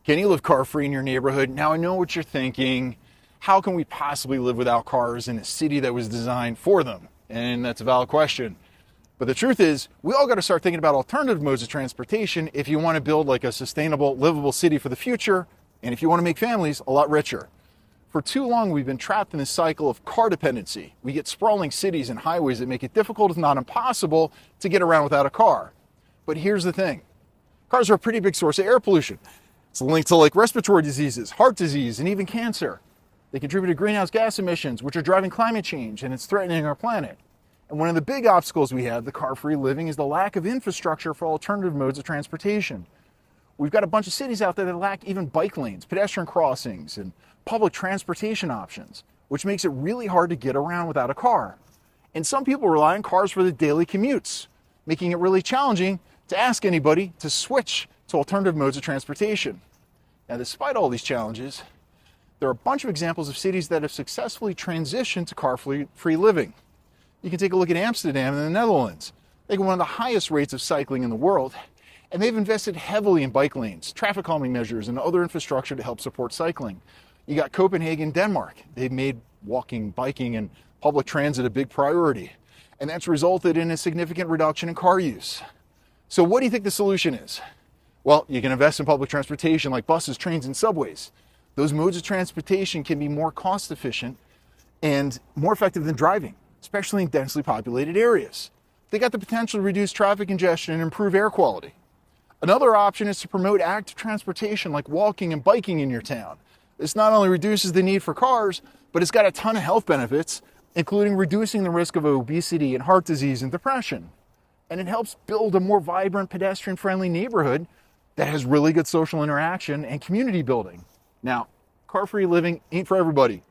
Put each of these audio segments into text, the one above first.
Can you live car-free in your neighborhood? Now, I know what you're thinking. How can we possibly live without cars in a city that was designed for them? And that's a valid question. But the truth is, we all got to start thinking about alternative modes of transportation if you want to build like a sustainable, livable city for the future, and if you want to make families a lot richer. For too long, we've been trapped in this cycle of car dependency. We get sprawling cities and highways that make it difficult, if not impossible, to get around without a car. But here's the thing. Cars are a pretty big source of air pollution. It's linked to like respiratory diseases, heart disease, and even cancer. They contribute to greenhouse gas emissions, which are driving climate change, and it's threatening our planet. And one of the big obstacles we have, the car-free living, is the lack of infrastructure for alternative modes of transportation. We've got a bunch of cities out there that lack even bike lanes, pedestrian crossings, and public transportation options, which makes it really hard to get around without a car. And some people rely on cars for the daily commutes, making it really challenging to ask anybody to switch to alternative modes of transportation. Now, despite all these challenges, there are a bunch of examples of cities that have successfully transitioned to car-free living. You can take a look at Amsterdam in the Netherlands. They have one of the highest rates of cycling in the world, and they've invested heavily in bike lanes, traffic calming measures, and other infrastructure to help support cycling. You got Copenhagen, Denmark. They've made walking, biking, and public transit a big priority, and that's resulted in a significant reduction in car use. So what do you think the solution is? Well, you can invest in public transportation like buses, trains, and subways. Those modes of transportation can be more cost efficient and more effective than driving, especially in densely populated areas. They got the potential to reduce traffic congestion and improve air quality. Another option is to promote active transportation like walking and biking in your town. This not only reduces the need for cars, but it's got a ton of health benefits, including reducing the risk of obesity and heart disease and depression. And it helps build a more vibrant, pedestrian-friendly neighborhood that has really good social interaction and community building. Now, car-free living ain't for everybody,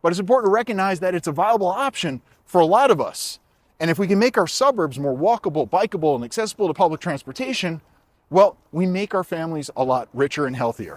but it's important to recognize that it's a viable option for a lot of us. And if we can make our suburbs more walkable, bikeable, and accessible to public transportation, well, we make our families a lot richer and healthier.